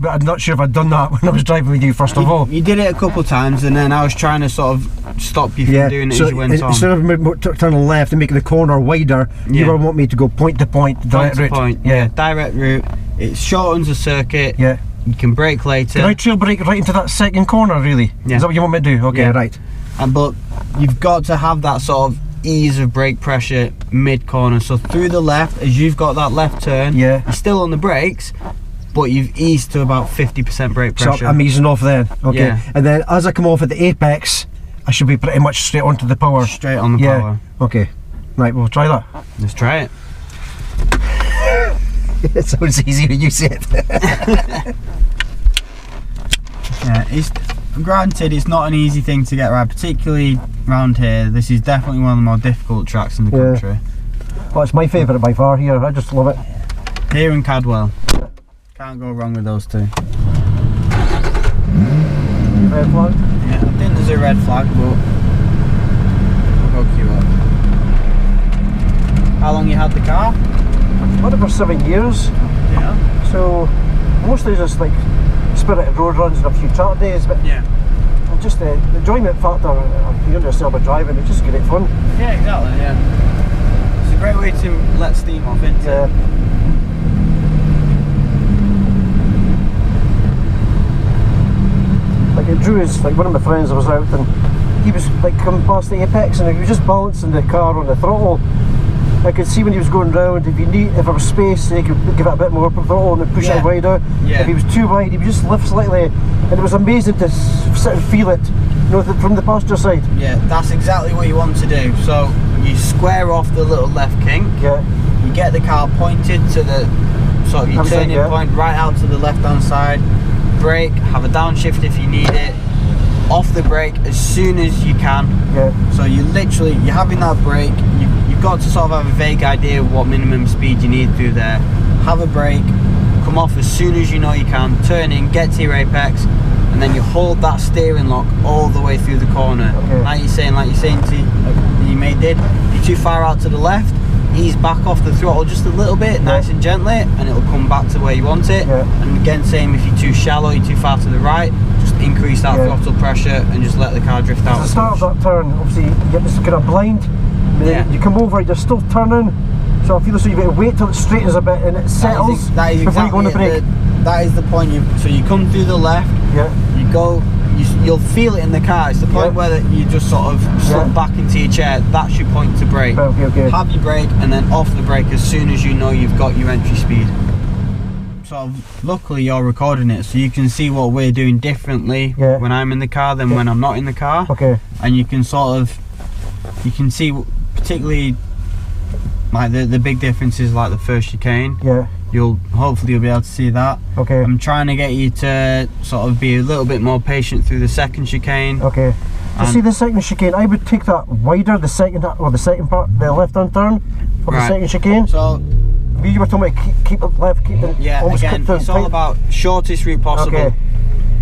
but I'm not sure if I'd done that when I was driving with you first of all. You did it a couple of times, and then I was trying to sort of stop you from doing it as you went on. Instead of turning left and making the corner wider, you were wanting me to go point to point, direct route. Point, direct route. It shortens the circuit. Yeah. You can brake later. Can I trail brake right into that second corner, really? Yeah. Is that what you want me to do? Okay, right. But you've got to have that sort of ease of brake pressure mid-corner. So through the left, as you've got that left turn, you're still on the brakes, but you've eased to about 50% brake pressure. So I'm easing off then, okay. And then as I come off at the apex, I should be pretty much straight onto the power. Straight on the power. Okay. Right, we'll try that. Let's try it. It sounds easier when you say it. Granted, it's not an easy thing to get right, particularly around here. This is definitely one of the more difficult tracks in the country. Well, it's my favourite by far here. I just love it. Here in Cadwell. Can't go wrong with those two. Red flag? Yeah, I think there's a red flag, but we'll hook you up. How long you had the car? I've had it for 7 years. Yeah. So mostly just like spirited road runs and a few track days, but just the enjoyment factor, you understand about driving, it's just great fun. Yeah, exactly, It's a great way to let steam off, isn't it? Like it drew us, like one of my friends, I was out and he was like coming past the apex and he was just balancing the car on the throttle. I could see when he was going round, if there was space, he could give it a bit more throttle and then push it wider. If he was too wide, he would just lift slightly, and it was amazing to sit and feel it, you know, from the passenger side. Yeah, that's exactly what you want to do. So you square off the little left kink. Yeah. You get the car pointed to the sort of your turning point, right out to the left-hand side. Brake, have a downshift if you need it. Off the brake as soon as you can. Yeah. So you're having that brake. You've got to sort of have a vague idea of what minimum speed you need through there. Have a brake, come off as soon as you know you can, turn in, get to your apex, and then you hold that steering lock all the way through the corner. Okay. Like you're saying you did. You're too far out to the left, ease back off the throttle just a little bit, nice and gently, and it'll come back to where you want it. And again, same if you're too shallow, you're too far to the right, just increase that throttle pressure and just let the car drift out. At the start of that turn, obviously you get this kind of blind. You come over, you're still turning, so I feel as though you've got to wait till it straightens a bit and it settles before you go on the brake. That is the point. So you come through the left, you go, you'll feel it in the car. It's the point where you just sort of slip back into your chair. That's your point to brake. Okay. Have your brake and then off the brake as soon as you know you've got your entry speed. So luckily you're recording it, so you can see what we're doing differently when I'm in the car than when I'm not in the car. And you can you can see particularly like the big differences, like the first chicane. Hopefully you'll be able to see that. I'm trying to get you to sort of be a little bit more patient through the second chicane. To see the second chicane, I would take that wider, the second part, the left-hand turn of the second chicane. So you were talking about keep it left, keep it again, it's all about shortest route possible.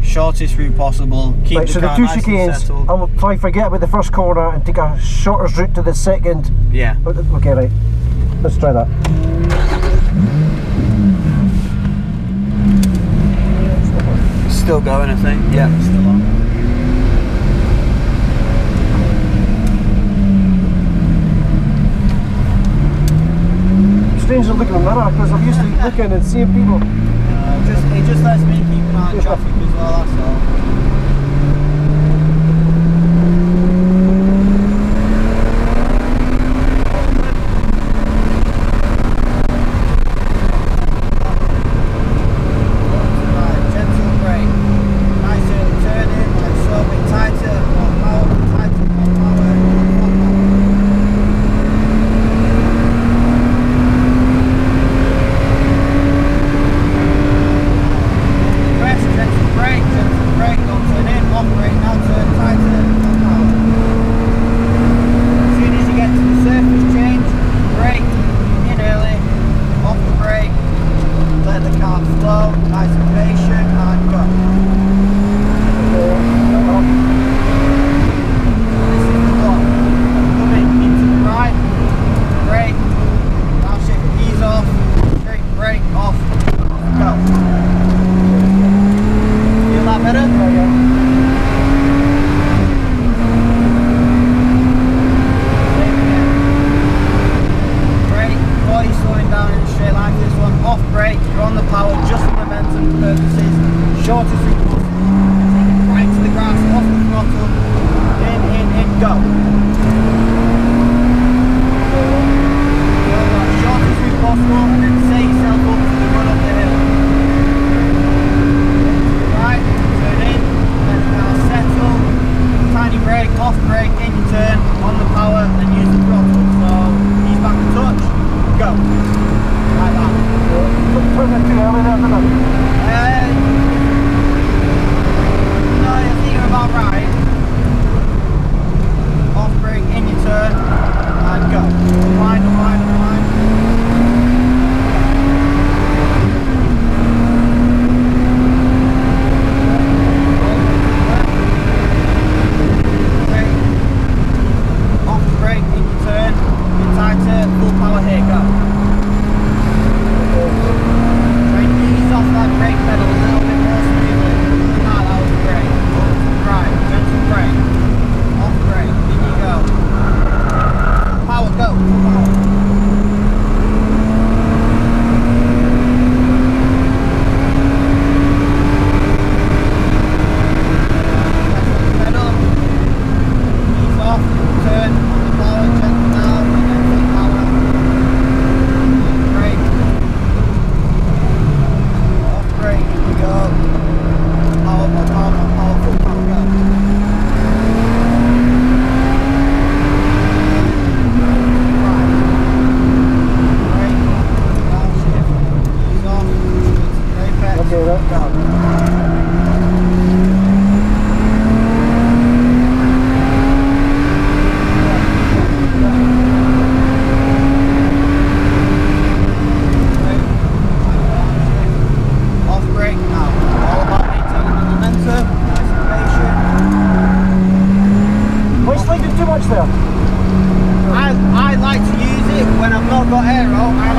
Shortest route possible. Keep the car nice and settled. I will try forget about the first corner and take a shortest route to the second. Okay, right. Let's try that. Still going, I think. Yeah, still on. Strange to look in the mirror because I'm used to looking and seeing people. It just lets me keep an eye on traffic as well, that's all. Brake.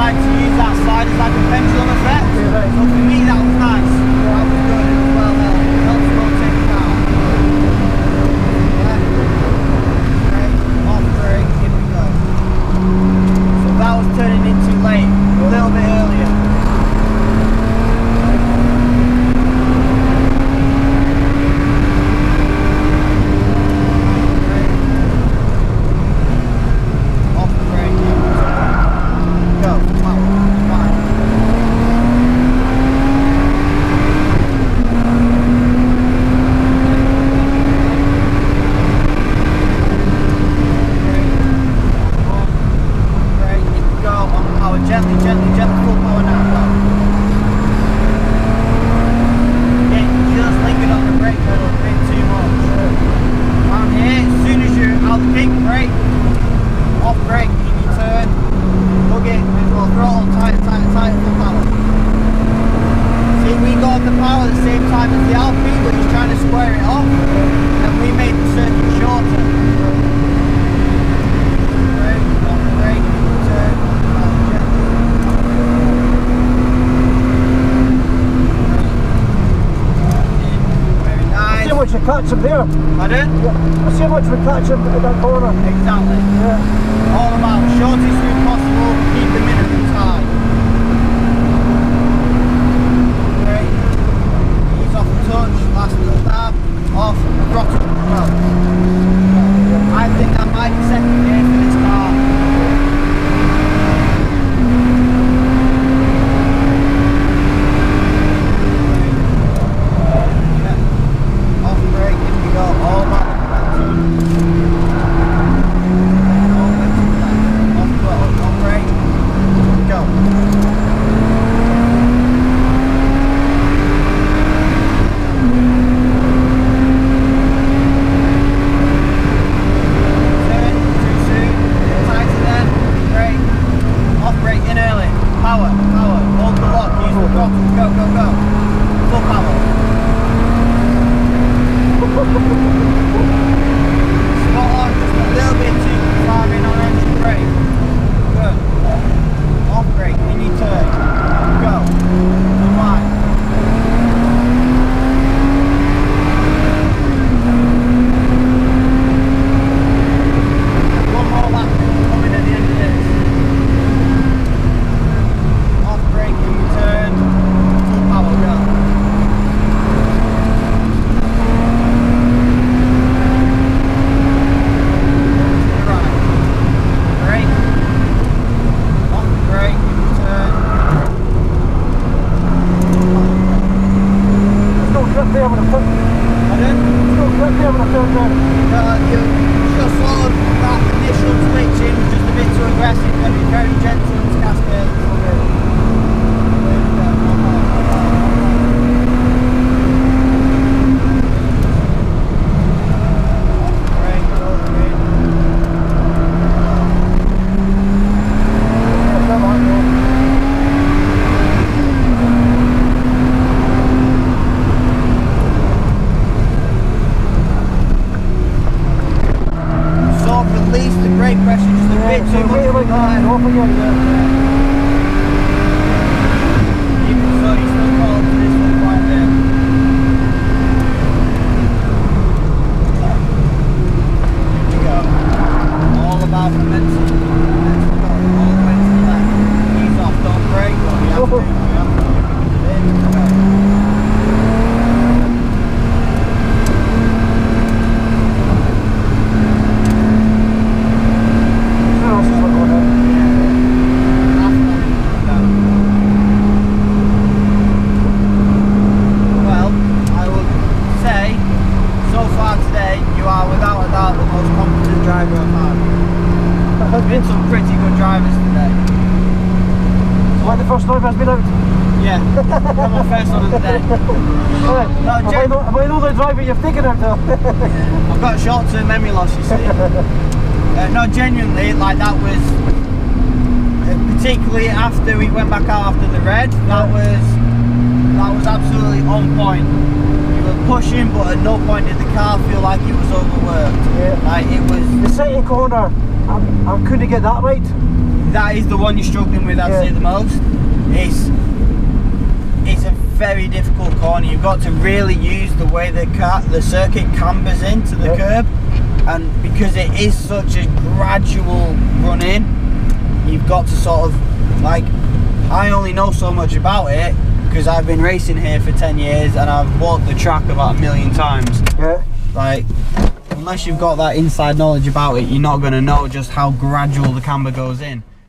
tried to use that slide as like a pendulum effect. Yeah, right. So for me that was nice. That was good. It was well held. It helps rotate the car. Yeah. Brake, off brake, here we go. So that was turning in too late. A little bit earlier. Catch him there. Pardon? Yeah. I see how much we catch him at that corner. Exactly. Yeah. All about shortest route possible, keep the minimums high. Great. Ease off the touch, last little dab, off, throttle. Well, I think that might be second gear for this car. All about the all the way to the left. Off throttle, on brake, go. Turn, too soon, tighter then, brake, off brake, in early, power, hold the lock, use the throttle, go, full power. Spot on, just a little bit too far in on engine brake. Good. Off brake, in your turn. Go. And wide. One more lap coming at the end of this. Off brake, in your turn. Full power, go. First time has been out? Yeah, I'm my first one of the day. Am I know the driver you've taken out though? I've got short-term memory loss, you see. No, genuinely, like that was, particularly after we went back out after the red, that was absolutely on point. You were pushing, but at no point did the car feel like it was overworked. Yeah. Like it was. The second corner, I couldn't get that right. that is the one you're struggling with, I'd say, the most. It's a very difficult corner. You've got to really use the way the circuit cambers into the curb, and because it is such a gradual run in, you've got to sort of, like, I only know so much about it because I've been racing here for 10 years and I've walked the track about 1 million times. Like, unless you've got that inside knowledge about it, you're not going to know just how gradual the camber goes in.